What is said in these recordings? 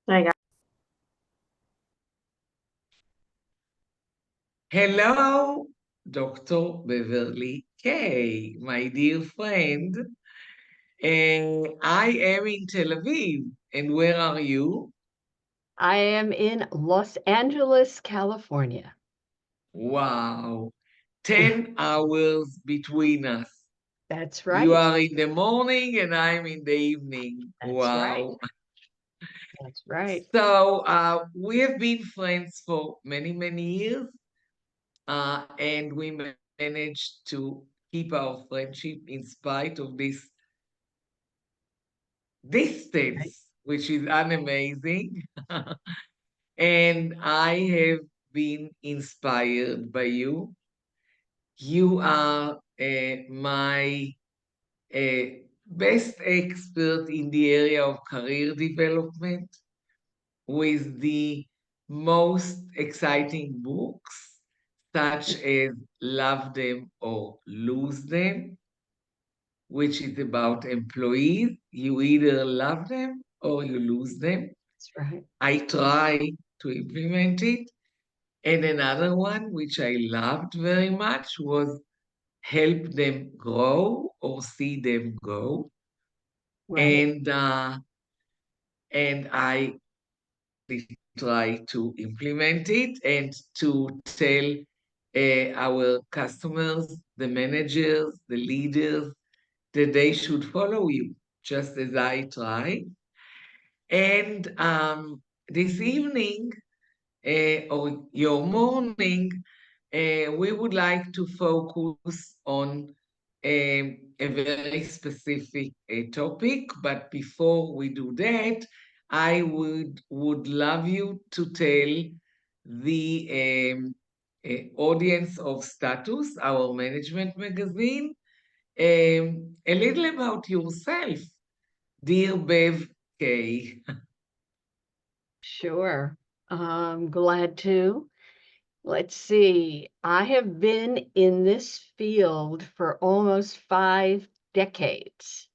I got Hello, Dr. Beverly Kaye, my dear friend. I am in Tel Aviv. And where are you? I am in Los Angeles, California. Wow, 10 hours between us. That's You right. are in the morning and I'm in the evening. That's right. Wow. That's right. We have been friends for many, many years, and we managed to keep our friendship in spite of this Right. distance, which is amazing. And I have been inspired by you. You are my uh, best expert in the area of career development with the most exciting books, such as Love Them or Lose Them, which is about employees. You either love them or you lose them. That's right. I try to implement it. And another one, which I loved very much, was help them grow or see them go. Right. And I try to implement it and to tell our customers, the managers, the leaders, that they should follow you, just as I try. And this evening, or your morning, we would like to focus on a very specific topic. But before we do that, I would love you to tell the audience of Status, our management magazine, a little about yourself, dear Bev Kay. Sure. I'm glad to. Let's see. I have been in this field for almost 5 decades.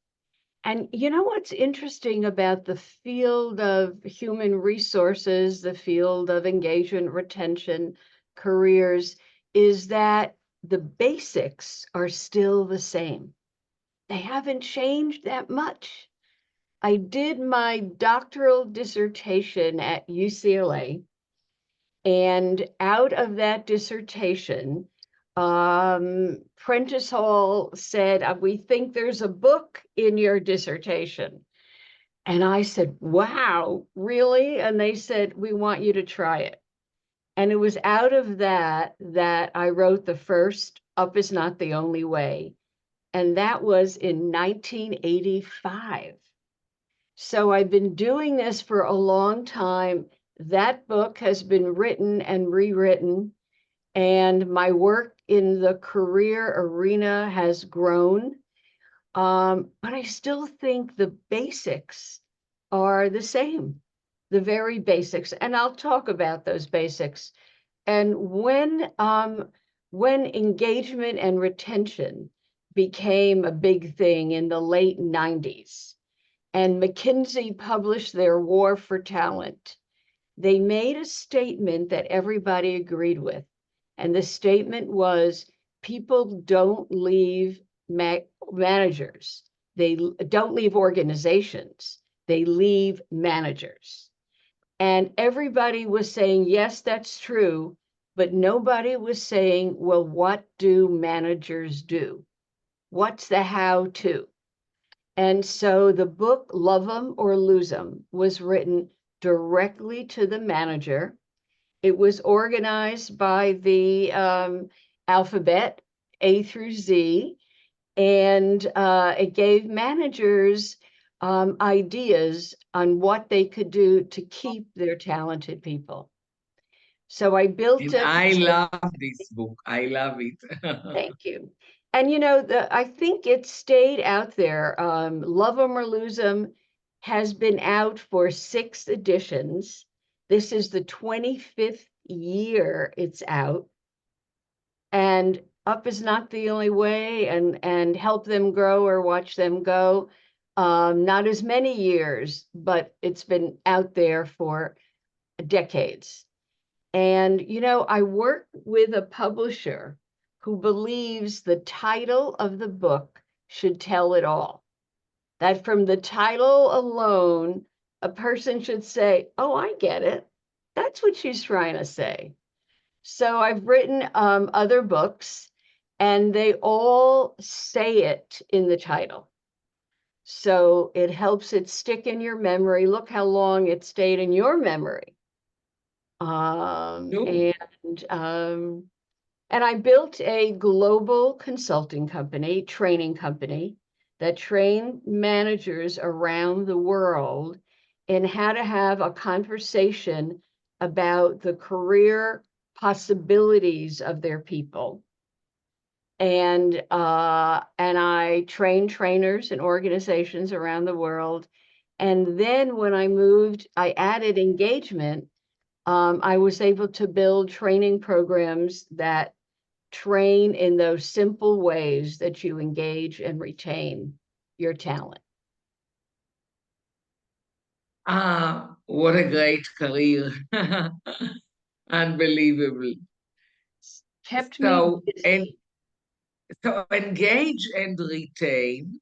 And you know what's interesting about the field of human resources, the field of engagement, retention, careers, is that the basics are still the same. They haven't changed that much. I did my doctoral dissertation at UCLA, and out of that dissertation, Prentice Hall said, We think there's a book in your dissertation. And I said, Wow, really? And they said, We want you to try it. And it was out of that that I wrote the first Up is Not the Only Way. And that was in 1985. So I've been doing this for a long time. That book has been written and rewritten, and my work in the career arena has grown. But I still think the basics are the same, the very basics. And I'll talk about those basics. And when engagement and retention became a big thing in the late 90s, and McKinsey published their War for Talent, they made a statement that everybody agreed with. And the statement was people don't leave managers, they don't leave organizations, they leave managers. And everybody was saying, yes, that's true. But nobody was saying, well, what do managers do? What's the how to? And so the book, Love 'em or Lose 'em, was written directly to the manager. It was organized by the alphabet, A through Z, and it gave managers ideas on what they could do to keep their talented people. So I built And it. I love this book. I love it. Thank you. And you know, I think it stayed out there. Love 'em or Lose 'em has been out for 6 editions. This is the 25th year it's out. And Up is Not the Only Way, and Help Them Grow or Watch Them Go. Not as many years, but it's been out there for decades. And, I work with a publisher who believes the title of the book should tell it all. That from the title alone, a person should say, oh, I get it. That's what she's trying to say. So I've written other books, and they all say it in the title. So it helps it stick in your memory. Look how long it stayed in your memory. True. And I built a global consulting company, training company, that trained managers around the world in how to have a conversation about the career possibilities of their people. And I train trainers and organizations around the world. And then when I moved, I added engagement. I was able to build training programs that train in those simple ways that you engage and retain your talent. Ah, what a great career. Unbelievable. Kept me So, and busy. so engage and retain,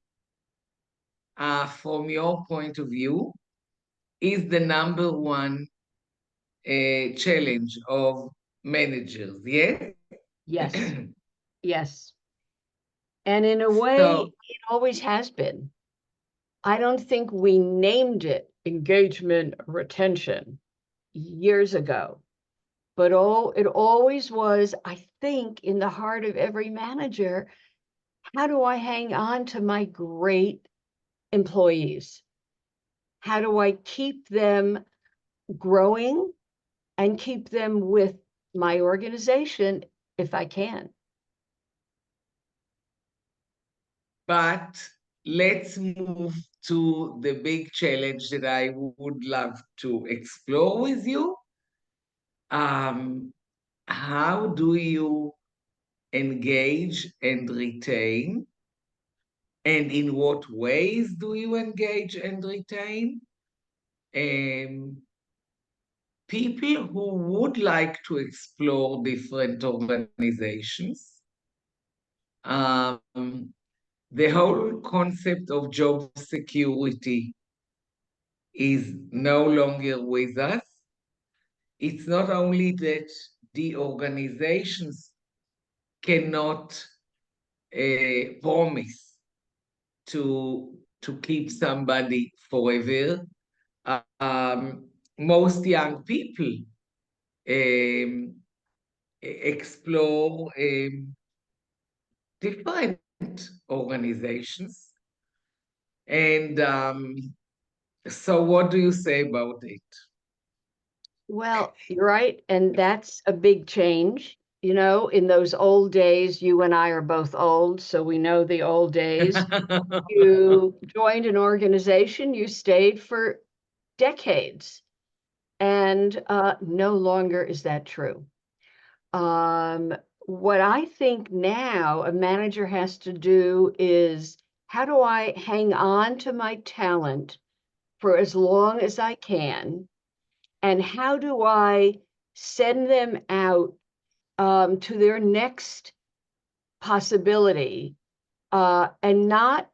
from your point of view, is the number one challenge of managers. Yes. Yes, yes. And in a way, So, it always has been. I don't think we named it engagement retention years ago, but it always was, I think, in the heart of every manager. How do I hang on to my great employees? How do I keep them growing and keep them with my organization if I can? but let's move to the big challenge that I would love to explore with you. Um, how do you engage and retain? And in what ways do you engage and retain? Um, People who would like to explore different organizations. Um, the whole concept of job security is no longer with us. It's not only that the organizations cannot promise to keep somebody forever. Most young people um, explore different organizations. And so, what do you say about it? Well, you're right. And that's a big change. In those old days, you and I are both old, so we know the old days. You joined an organization, you stayed for decades, and no longer is that true. What I think now a manager has to do is, how do I hang on to my talent for as long as I can? And how do I send them out to their next possibility, and not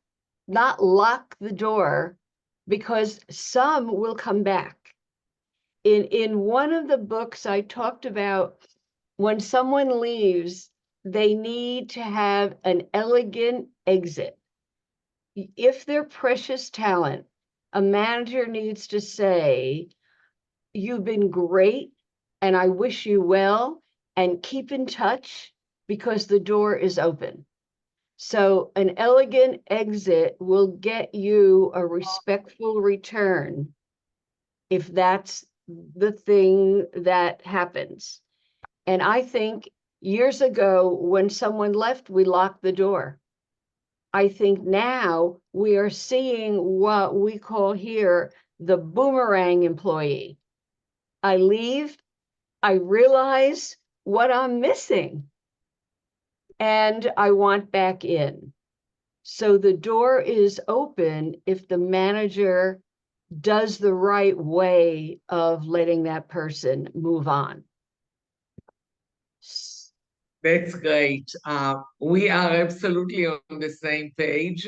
lock the door, because some will come back. In one of the books I talked about, when someone leaves, they need to have an elegant exit. If they're precious talent, a manager needs to say, you've been great, and I wish you well, and keep in touch because the door is open. So an elegant exit will get you a respectful return if that's the thing that happens. And I think years ago, when someone left, we locked the door. I think now we are seeing what we call here the boomerang employee. I leave, I realize what I'm missing, and I want back in. So the door is open if the manager does the right way of letting that person move on. That's great. We are absolutely on the same page.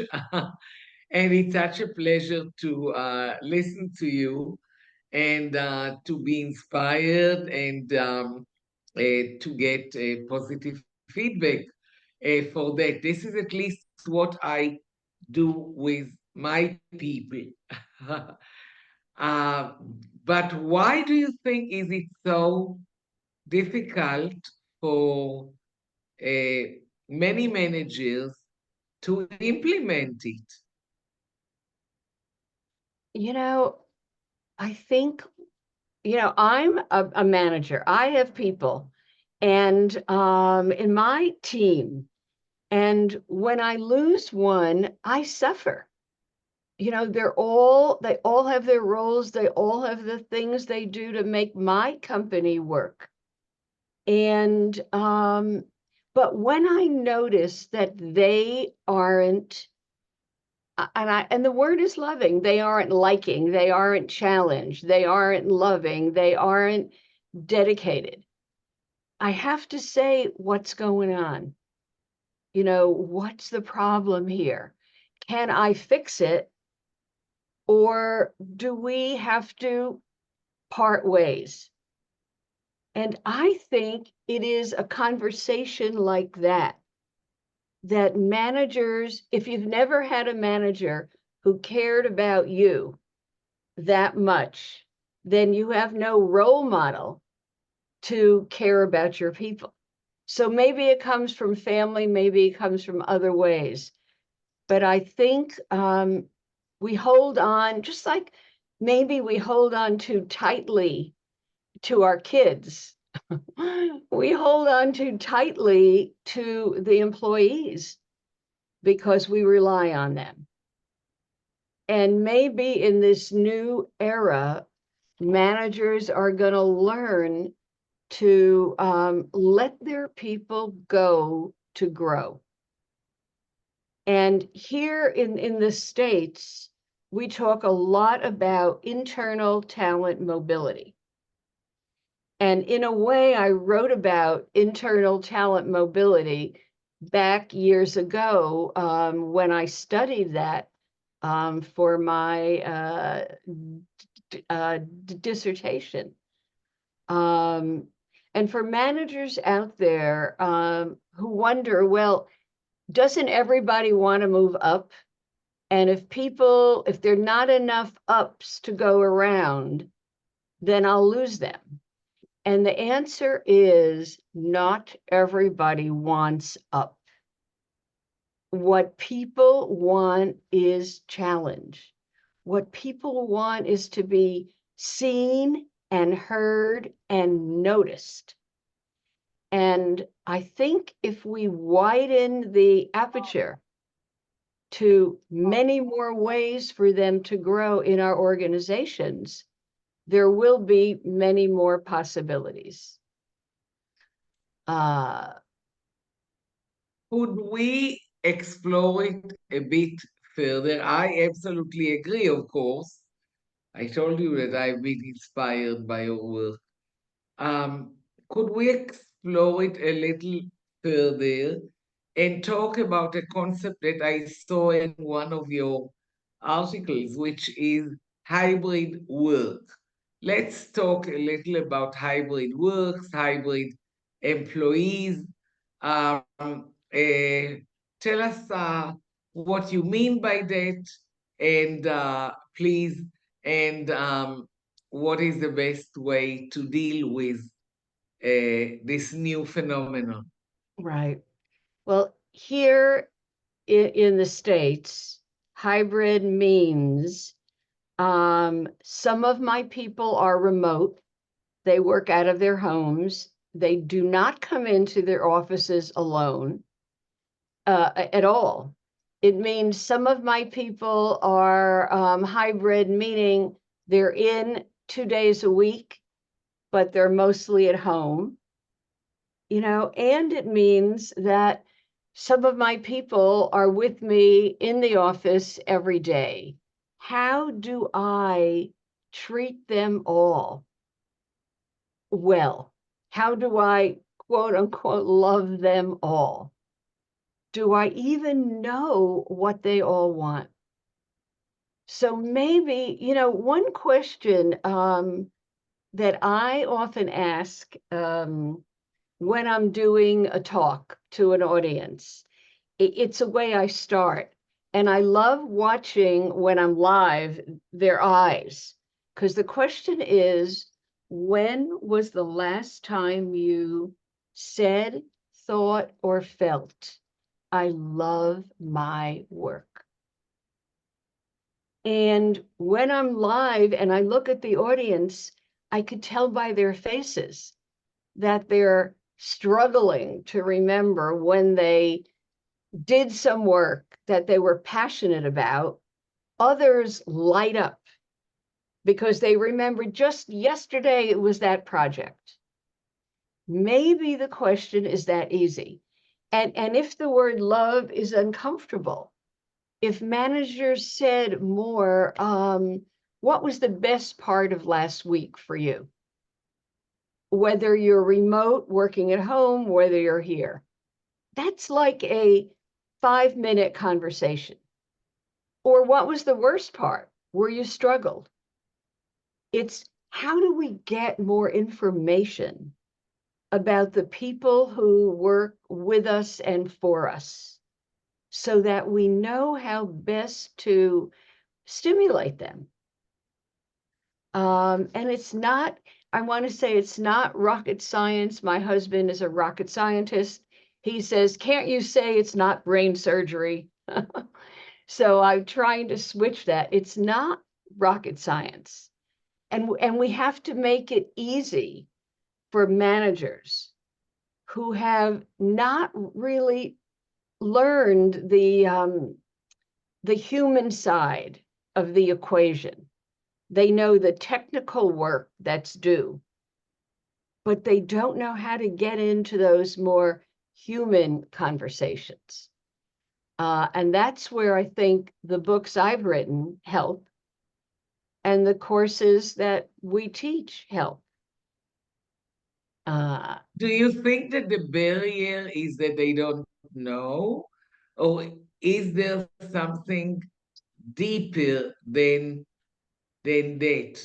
And it's such a pleasure to listen to you and to be inspired and to get positive feedback for that. This is at least what I do with my people. uh, but why do you think is it so difficult for uh, many managers to implement it? You know, I think, I'm a manager. I have people and in my team. And when I lose one, I suffer. They all have their roles. They all have the things they do to make my company work. And, but when I notice that they aren't, and the word is loving, they aren't liking, they aren't challenged, they aren't loving, they aren't dedicated. I have to say, what's going on? What's the problem here? Can I fix it? Or do we have to part ways? And I think it is a conversation like that managers, if you've never had a manager who cared about you that much, then you have no role model to care about your people. So maybe it comes from family, maybe it comes from other ways. But I think we hold on, just like maybe we hold on too tightly to our kids. We hold on too tightly to the employees because we rely on them. And maybe in this new era, managers are going to learn to let their people go to grow. And here in the States, we talk a lot about internal talent mobility. And in a way, I wrote about internal talent mobility back years ago when I studied that for my dissertation. And for managers out there who wonder, well, doesn't everybody want to move up? And if there are not enough ups to go around, then I'll lose them. And the answer is not everybody wants up. What people want is challenge. What people want is to be seen and heard and noticed. And I think if we widen the aperture to many more ways for them to grow in our organizations, there will be many more possibilities. Could we explore it a bit further? I absolutely agree, of course. I told you that I've been inspired by your work. Um, could we explore it a little further and talk about a concept that I saw in one of your articles, which is hybrid work? Let's talk a little about hybrid works, hybrid employees. Tell us what you mean by that, and please, and what is the best way to deal with this new phenomenon? Right. Well, here in the States, hybrid means some of my people are remote. They work out of their homes. They do not come into their offices alone at all. It means some of my people are hybrid, meaning they're in 2 days a week, but they're mostly at home. And it means that Some of my people are with me in the office every day. How do I treat them all well? How do I, quote unquote, love them all? Do I even know what they all want? So maybe, one question that I often ask when I'm doing a talk to an audience, it's a way I start. And I love watching when I'm live their eyes, because the question is, when was the last time you said, thought, or felt, I love my work? And when I'm live and I look at the audience, I could tell by their faces that they're struggling to remember when they did some work that they were passionate about. Others light up because they remember just yesterday it was that project. Maybe the question is that easy. And if the word love is uncomfortable, if managers said more, what was the best part of last week for you? Whether you're remote, working at home, whether you're here, that's like a 5-minute conversation. Or what was the worst part where you struggled? It's how do we get more information about the people who work with us and for us so that we know how best to stimulate them? And it's not, I want to say it's not rocket science. My husband is a rocket scientist. He says, can't you say it's not brain surgery? So I'm trying to switch that. It's not rocket science. And we have to make it easy for managers who have not really learned the human side of the equation. They know the technical work that's due, but they don't know how to get into those more human conversations. And that's where I think the books I've written help, and the courses that we teach help. Uh, Do you think that the barrier is that they don't know? Or is there something deeper than that?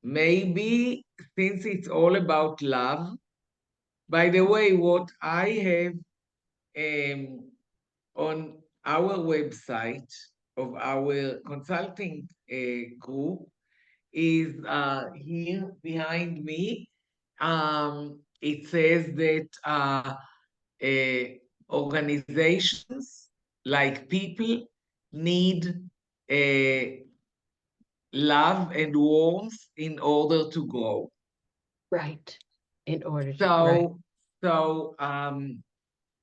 Maybe since it's all about love. By the way, what I have um, on our website of our consulting group is here behind me. It says that organizations like people need uh, love and warmth in order to grow. right. In order to, right. So, so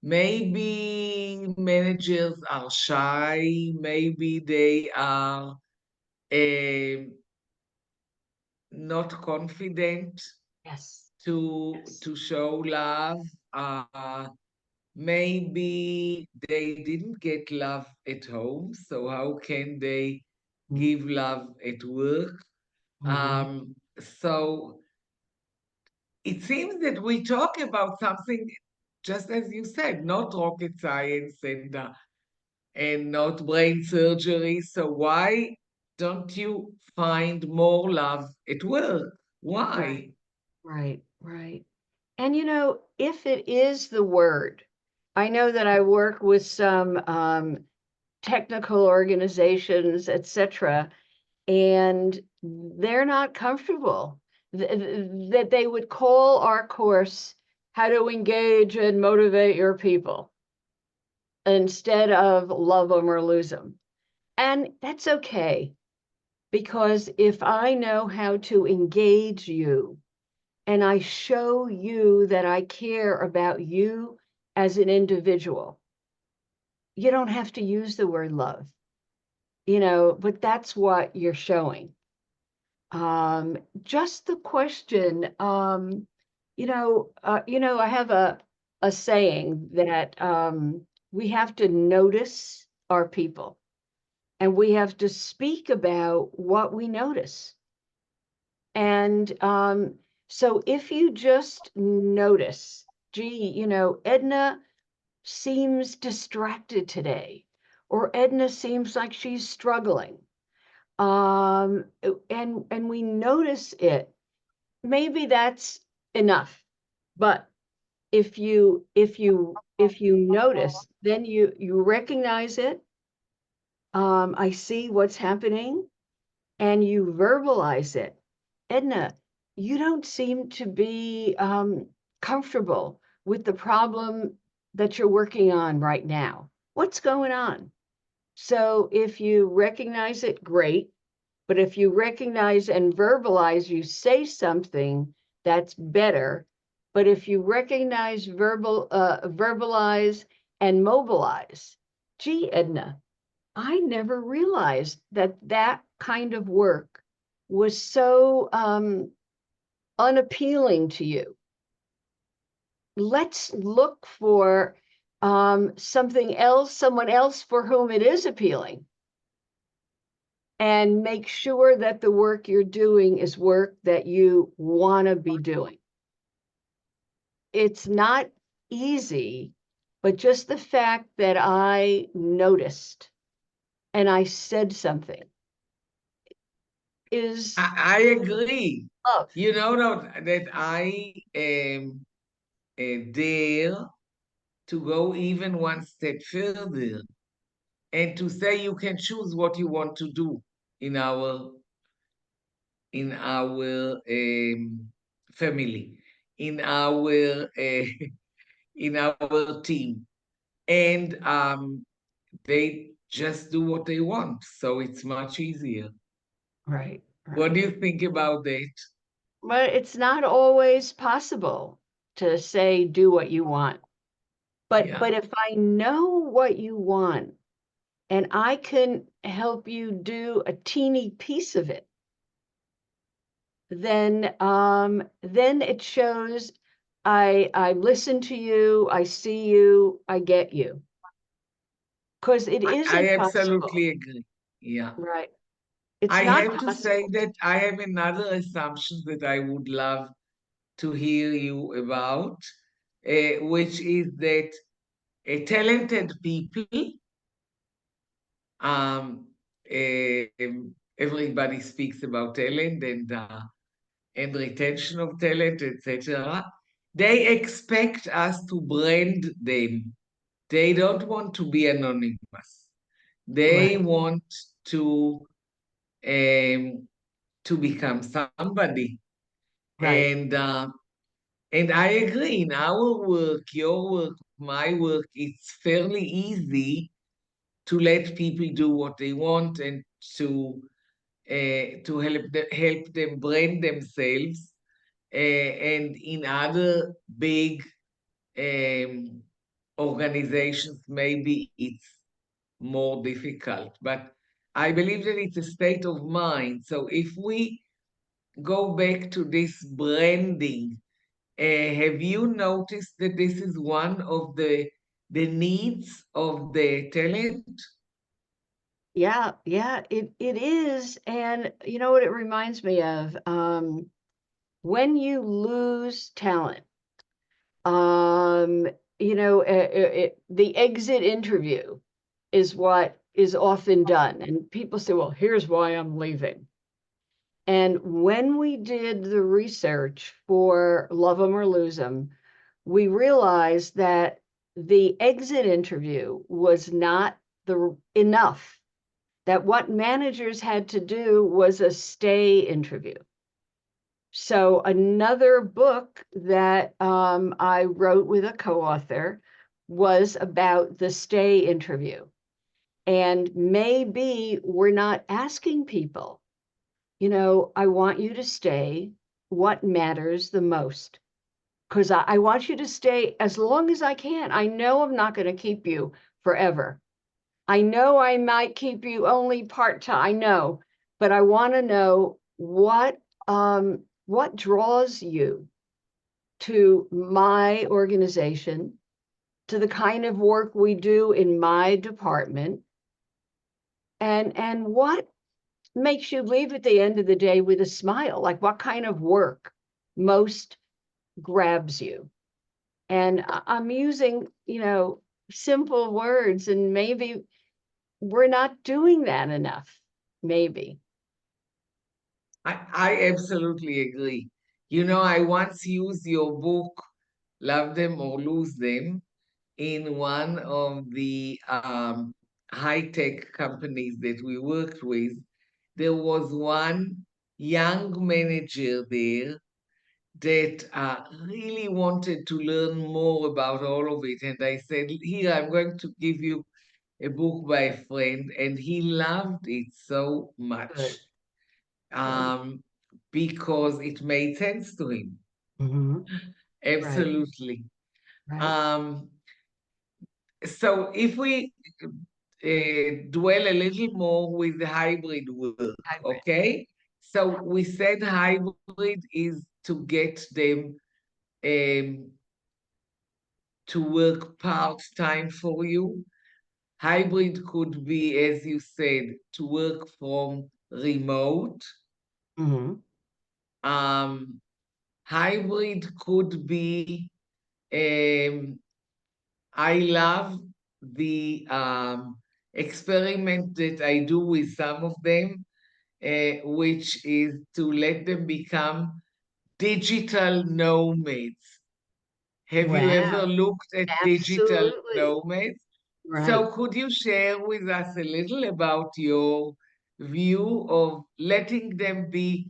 maybe managers are shy, maybe they are um not confident Yes. to Yes. show love. Maybe they didn't get love at home, so how can they give love at work? Mm-hmm. So it seems that we talk about something, just as you said, not rocket science and not brain surgery. So why don't you find more love at work? Right. Why? Right. Right. And if it is the word, I know that I work with some technical organizations, etc., and they're not comfortable that they would call our course how to engage and motivate your people instead of love them or lose them. And that's okay, because if I know how to engage you and I show you that I care about you as an individual, you don't have to use the word love, but that's what you're showing. Just the question, I have a saying that we have to notice our people and we have to speak about what we notice. And so if you just notice, gee, Edna seems distracted today, or Edna seems like she's struggling. And we notice it, maybe that's enough. But if you notice, then you recognize it. I see what's happening, and you verbalize it. Edna, you don't seem to be comfortable with the problem that you're working on right now. What's going on? So if you recognize it, great. But if you recognize and verbalize, you say something that's better. But if you recognize, verbalize, and mobilize, gee, Edna, I never realized that that kind of work was so unappealing to you. Let's look for something else, someone else for whom it is appealing, and make sure that the work you're doing is work that you want to be doing. It's not easy, but just the fact that I noticed and I said something is I agree. love. You know that I am dare to go even one step further and to say you can choose what you want to do in our family, in our in our team, and they just do what they want, so it's much easier. Right, What right. do you think about that? But it's not always possible to say, do what you want. But Yeah, if I know what you want and I can help you do a teeny piece of it, then it shows I listen to you, I see you, I get you. Because it I isn't possible, absolutely agree. Yeah. right? It's I not have to say possible. that I have another assumption that I would love to hear you about, which is that talented people, um, everybody speaks about talent and retention of talent, etc. They expect us to brand them. They don't want to be anonymous. They Right, want to um, to become somebody. right, And and I agree. In our work, your work, my work, it's fairly easy to let people do what they want and to help them brand themselves. And in other big um, organizations, maybe it's more difficult. But I believe that it's a state of mind. So if we go back to this branding, have you noticed that this is one of the needs of the talent? yeah, yeah, it is. And you know what it reminds me of? When you lose talent, um, the exit interview is what is often done. And people say, well, here's why I'm leaving. And when we did the research for Love 'em or Lose 'em, we realized that the exit interview was not enough, that what managers had to do was a stay interview. So another book that I wrote with a co-author was about the stay interview. And maybe we're not asking people, I want you to stay. What matters the most? Because I want you to stay as long as I can. I know I'm not going to keep you forever. I know I might keep you only part-time. I know, but I want to know what draws you to my organization, to the kind of work we do in my department, and what makes you leave at the end of the day with a smile? Like, what kind of work most grabs you? And I'm using, simple words, and maybe we're not doing that enough. Maybe. I absolutely agree. I once used your book, Love Them or Lose Them, in one of the high-tech companies that we worked with. There was one young manager there that really wanted to learn more about all of it. And I said, here, I'm going to give you a book by a friend. And he loved it so Good. much Good. um, because it made sense to him. Hmm. Right. Absolutely. Right. Um, so if we dwell a little more with the hybrid work, Hybrid. okay? So we said hybrid is to get them um, to work part-time for you. Hybrid could be, as you said, to work from remote. Hmm. Um, Hybrid could be, um, I love the experiment that I do with some of them, which is to let them become digital nomads. Have you ever Wow. looked at digital Absolutely. nomads? Right. So, could you share with us a little about your view of letting them be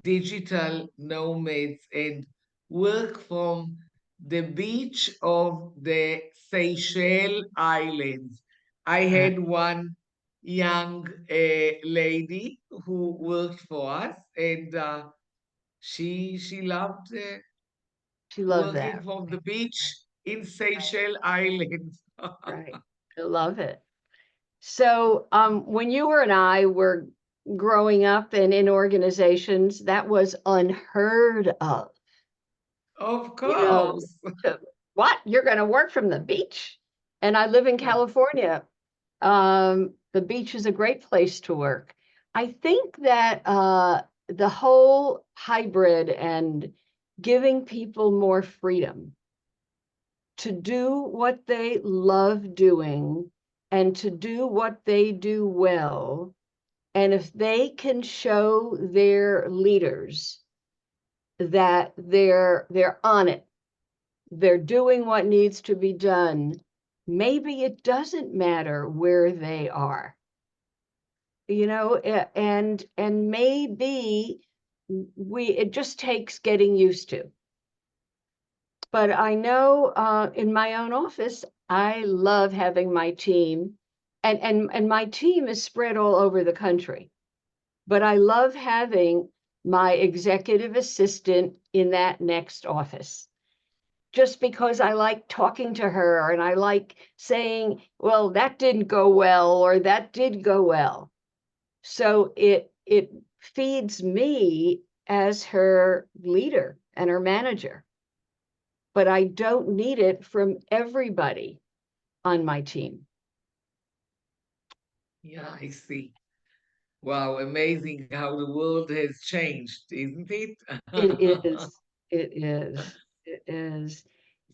digital nomads and work from the beach of the Seychelles Islands? I Right. had one young lady who worked for us, and she loved She loved working that. from the Right. beach in Right. Seychelles Islands. Right. I love it. So, when you and I were growing up and in organizations, that was unheard of. Of You know, course. what? You're going to work from the beach? And I live in California. The beach is a great place to work. I think that the whole hybrid and giving people more freedom to do what they love doing and to do what they do well. And if they can show their leaders that they're on it, they're doing what needs to be done, maybe it doesn't matter where they are, and maybe we it just takes getting used to. But I know in my own office, I love having my team, and my team is spread all over the country. But I love having my executive assistant in that next office, just because I like talking to her and I like saying, well, that didn't go well or that did go well. So it feeds me as her leader and her manager, but I don't need it from everybody on my team. Yeah, I see. Wow, amazing how the world has changed, isn't it? It is, it is, it is.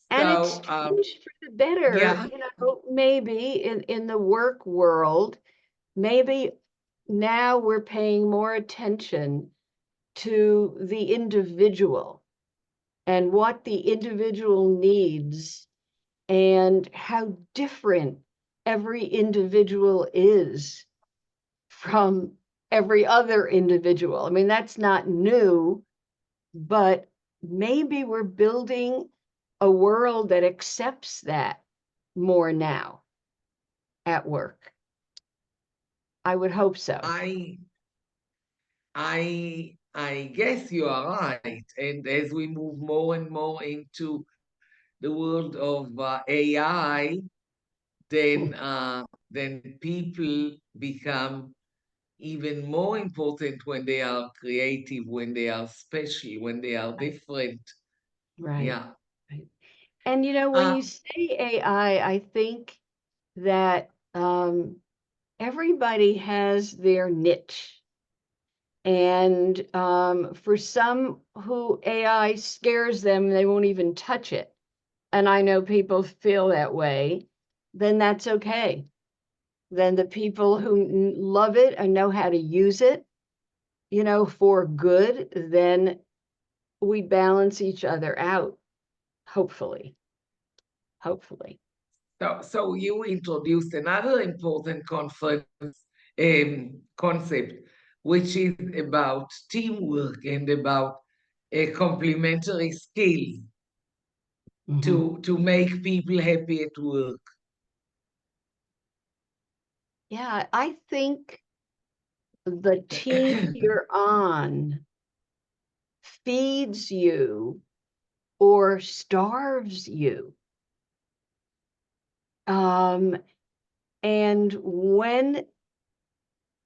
And it's So, changed for the better, yeah, maybe in the work world, maybe now we're paying more attention to the individual and what the individual needs and how different every individual is from every other individual. I mean, that's not new, but maybe we're building a world that accepts that more now at work. I would hope so. I I guess you are right. And as we move more and more into the world of AI, then people become even more important when they are creative, when they are special, when they are different. Right. Yeah. Right. And when Uh, you say AI, I think that everybody has their niche. And for some who AI scares them, they won't even touch it. And I know people feel that way, then that's okay. Then the people who love it and know how to use it, for good, then we balance each other out, hopefully. Hopefully. so you introduced another important concept, which is about teamwork and about a complementary skills Mhm. to make people happy at work. Yeah, I think the team you're on feeds you or starves you. Um, and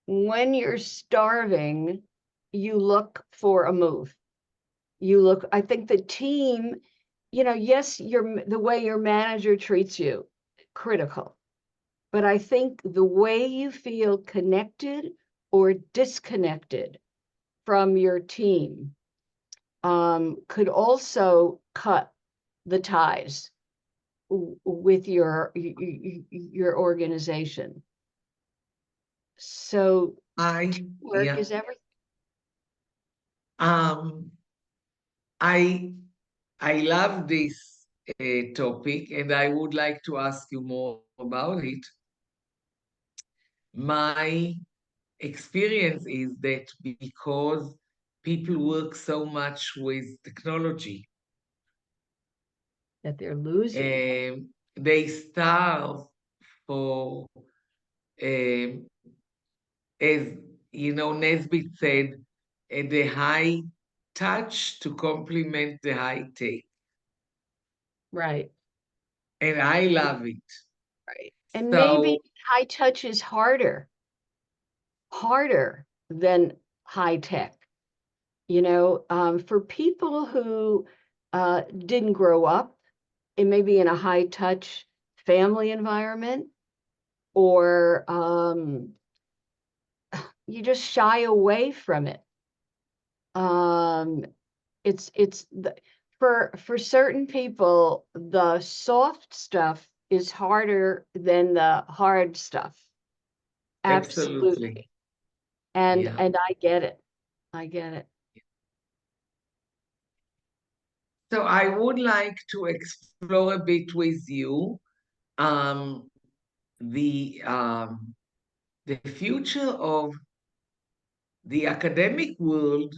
when you're starving, you look for a move. I think the team, yes, the way your manager treats you, critical. But I think the way you feel connected or disconnected from your team could also cut the ties with your organization. So teamwork Yeah. is everything. Um, I I love this topic, and I would like to ask you more about it. My experience is that because people work so much with technology, That they're losing. they starve for, um, as Nesbitt said, the high touch to complement the high tech. Right, And I love it. right. And maybe So, high touch is harder than high tech. For people who didn't grow up, it may be in a high touch family environment, or you just shy away from it. Um, it's for certain people, the soft stuff is harder than the hard stuff. absolutely. Absolutely. And Yeah. and I get it. I get it. So I would like to explore a bit with you um, the um, the future of the academic world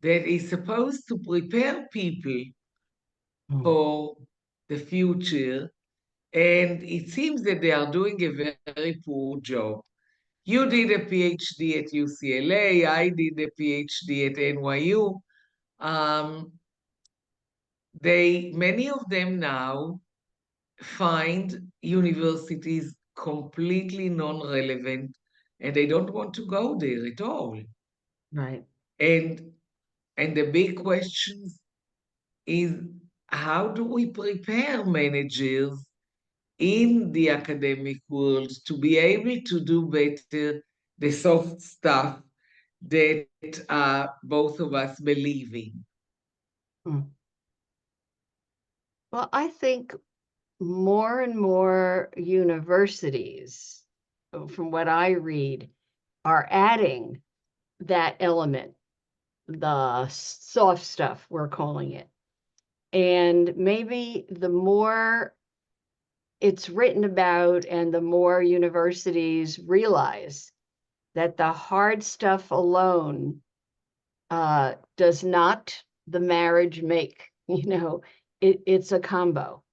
that is supposed to prepare people Mm. for the future, and it seems that they are doing a very poor job. You did a PhD at UCLA, I did a PhD at NYU. Um, many of them now find universities completely non-relevant and they don't want to go there at all. Right. And and the big question is, how do we prepare managers in the academic world to be able to do better the soft stuff that both of us believe in? Mm. Well, I think more and more universities, from what I read, are adding that element, the soft stuff, we're calling it. And maybe the more it's written about and the more universities realize that the hard stuff alone does not the marriage make, it's a combo.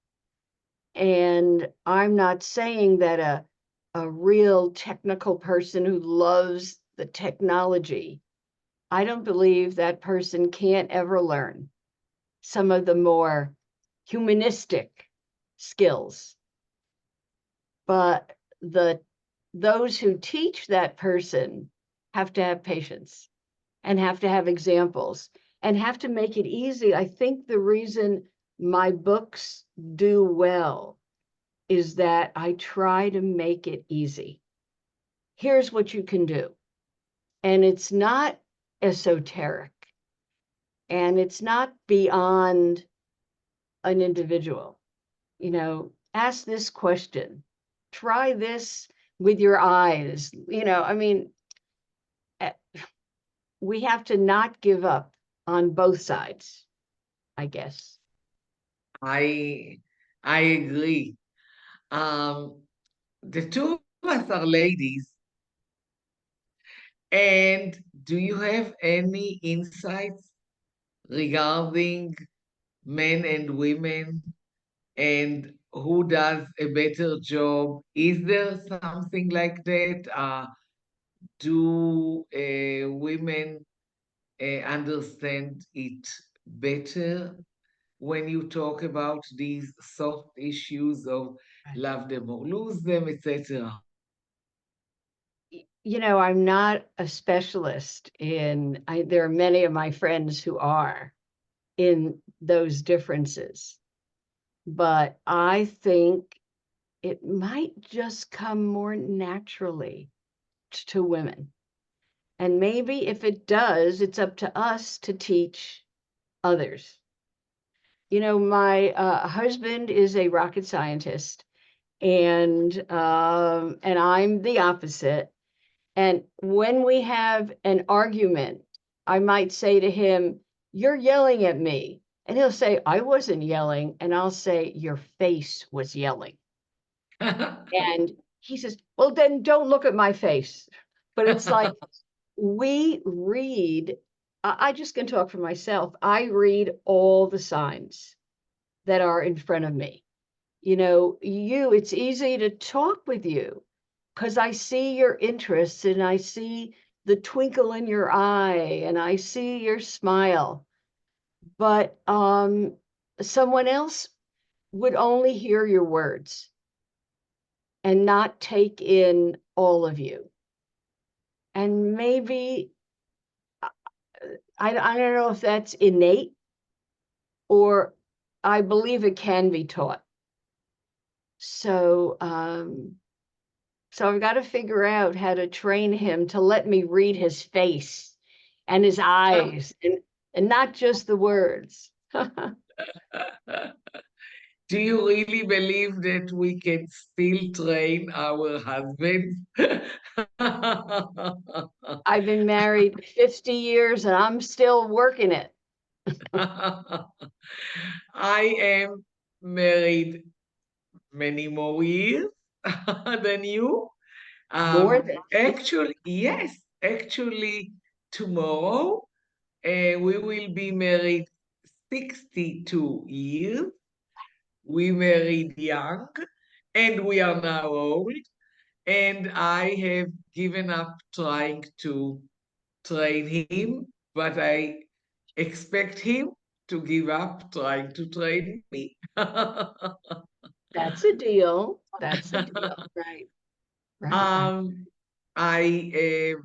And I'm not saying that a real technical person who loves the technology, I don't believe that person can't ever learn some of the more humanistic skills. But those who teach that person have to have patience and have to have examples. and have to make it easy. I think the reason my books do well is that I try to make it easy. Here's what you can do. And it's not esoteric and it's not beyond an individual. Ask this question, try this with your eyes. I mean, eh, we have to not give up on both sides, I guess. I I agree. Um, the two of us are ladies, and do you have any insights regarding men and women and who does a better job? Is there something like that? Do women understand it better when you talk about these soft issues of Right. love them or lose them, etc.? I'm not a specialist there are many of my friends who are in those differences, but I think it might just come more naturally to women. And maybe if it does, it's up to us to teach others. My husband is a rocket scientist, and I'm the opposite. And when we have an argument, I might say to him, "You're yelling at me." And he'll say, "I wasn't yelling." And I'll say, "Your face was yelling." And he says, "Well, then don't look at my face." But it's like we read, I just can talk for myself. I read all the signs that are in front of me. It's easy to talk with you because I see your interests and I see the twinkle in your eye and I see your smile. But someone else would only hear your words and not take in all of you. And maybe I don't know if that's innate or I believe it can be taught. So I've got to figure out how to train him to let me read his face and his eyes and not just the words. Do you really believe that we can still train our husbands? I've been married 50 years and I'm still working it. I am married many more years than you. More than Yes, actually, tomorrow we will be married 62 years. We married young and we are now old. And I have given up trying to train him, but I expect him to give up trying to train me. that's a deal. That's a deal. Right. Right. um, I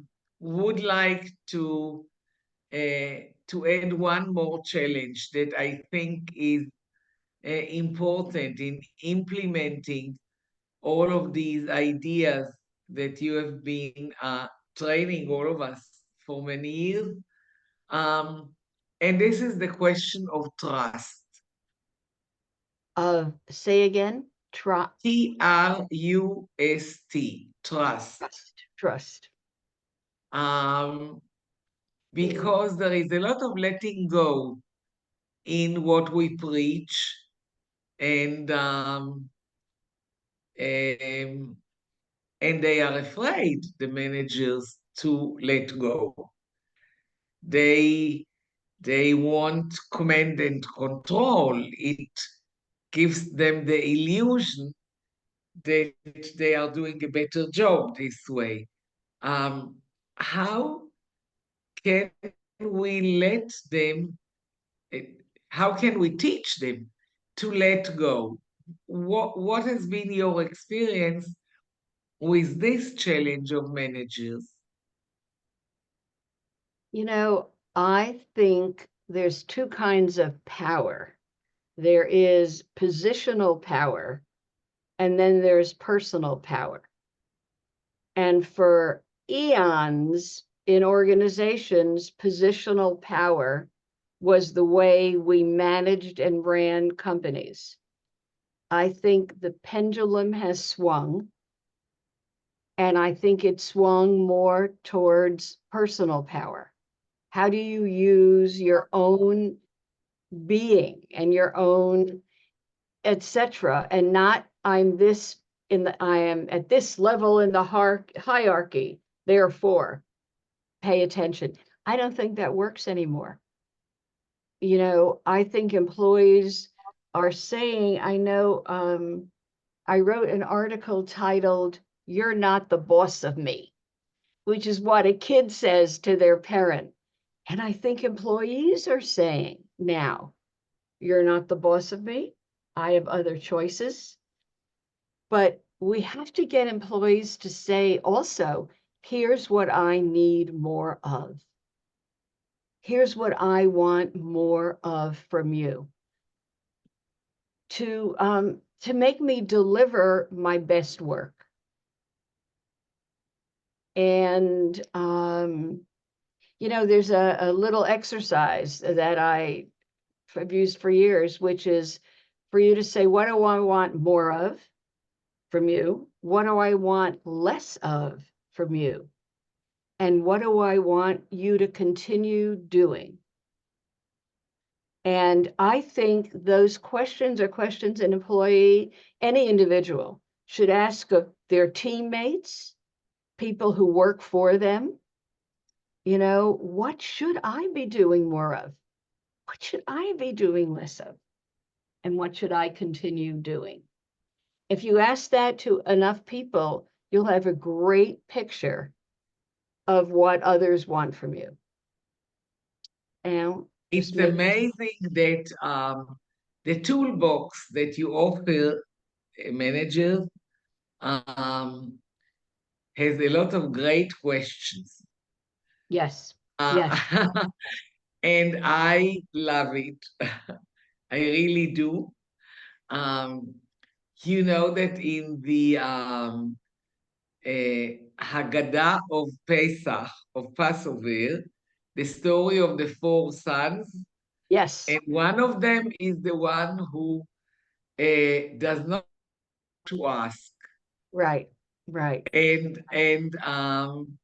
would like to add one more challenge that I think is important in implementing all of these ideas that you have been training all of us for many years. Um, and this is the question of trust. Say again. Trust, trust. Trust. Um, because there is a lot of letting go in what we preach, and um, and they are afraid, the managers, to let go. They they want command and control. It gives them the illusion that they are doing a better job this way. Um, how can we let them, eh, how can we teach them to let go? What has been your experience with this challenge of managers? I think there's two kinds of power. There is positional power, and then there's personal power. And for eons in organizations, positional power was the way we managed and ran companies. I think the pendulum has swung, and I think it swung more towards personal power. How do you use your own being and your own etc. and not I am at this level in the hierarchy, therefore pay attention. I don't think that works anymore. I think employees are saying, I wrote an article titled, "You're Not the Boss of Me," which is what a kid says to their parent. And I think employees are saying now, "You're not the boss of me. I have other choices." But we have to get employees to say also, "Here's what I need more of. Here's what I want more of from you to make me deliver my best work." And there's a little exercise that I've used for years, which is for you to say, what do I want more of from you? What do I want less of from you? And what do I want you to continue doing? And I think those questions are questions an employee, any individual, should ask of their teammates, people who work for them. What should I be doing more of? What should I be doing less of? And what should I continue doing? If you ask that to enough people, you'll have a great picture of what others want from you. And just It's make amazing that the toolbox that you offer a manager um, has a lot of great questions. yes, Uh, yes, and I love it. I really do. Um, you know that in the Haggadah of Pesach, of Passover, the story of the four sons, yes, and one of them is the one who does not to ask, right, right, and and um,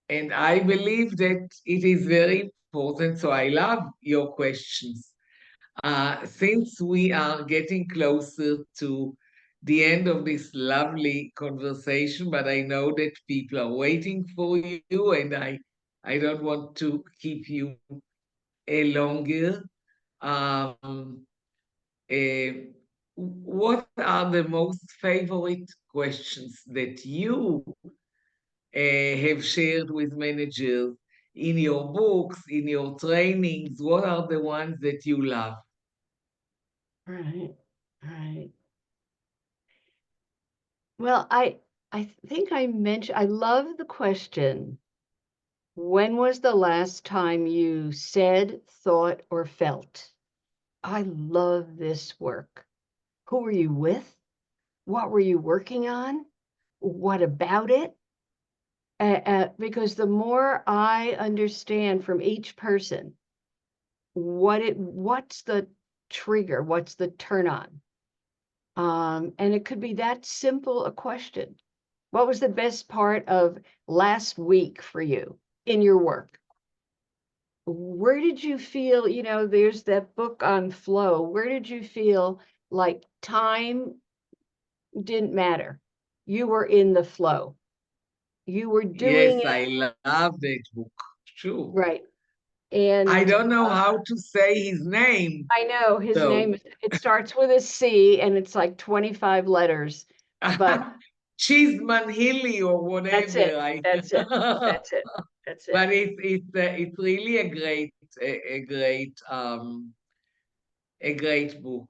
and I believe that it is very important. So I love your questions. Since we are getting closer to the end of this lovely conversation, but I know that people are waiting for you, and I don't want to keep you longer. Um, uh, what are the most favorite questions that you have shared with managers in your books, in your trainings? What are the ones that you love? right, right. Well, I think I mentioned I love the question. When was the last time you said, thought, or felt? I love this work. Who were you with? What were you working on? What about it? Because the more I understand from each person what's the trigger, what's the turn on, and it could be that simple a question. What was the best part of last week for you in your work? Where did you feel, there's that book on flow. Where did you feel like time didn't matter? You were in the flow. You were doing Yes, it I love that book. True. right. I And don't know how to say his name, I know his though. name, it starts with a C and it's like 25 letters, but Chisman Hilly or that's it. whatever. That's it. That's it. That's it. But it's really a great book.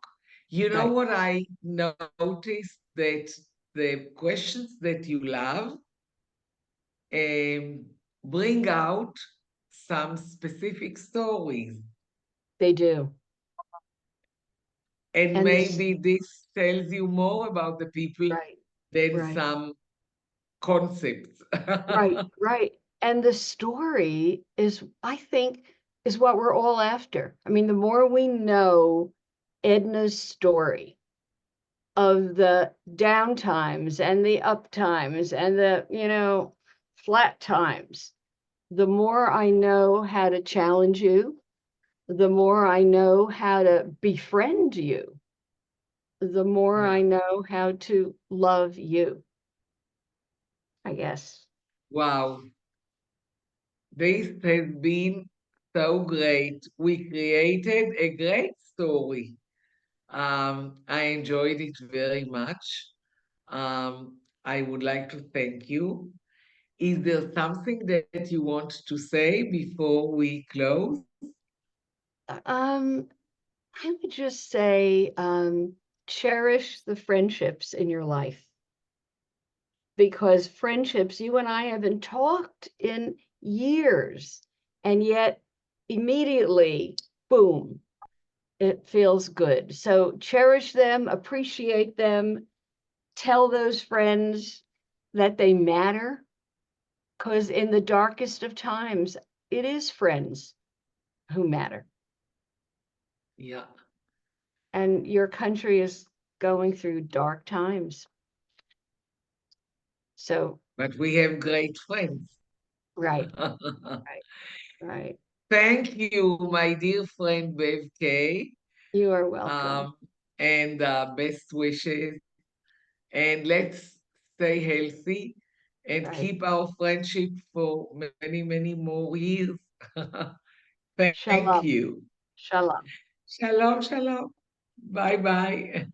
You know Right. what I noticed, that the questions that you love um, bring out some specific stories. They do. And And this, maybe this tells you more about the people right, than right, some concepts. right. And the story is, I think, is what we're all after. I mean, the more we know Edna's story of the down times and the up times and the, flat times, the more I know how to challenge you, the more I know how to befriend you, the more Yeah. I know how to love you, I guess. Wow. This has been so great. We created a great story. I enjoyed it very much. I would like to thank you. Is there something that you want to say before we close? Um, I would just say, cherish the friendships in your life, because friendships, you and I haven't talked in years, and yet immediately, boom, it feels good. So cherish them, appreciate them, tell those friends that they matter, because in the darkest of times, it is friends who matter. Yeah, And your country is going through dark times. So, but we have great friends. right, right, right. Thank you, my dear friend Bev Kay, You are welcome. um, and best wishes. And let's stay healthy and Right. keep our friendship for many, many more years. Thank Shalom. you. Shalom. Shalom, shalom. Bye bye.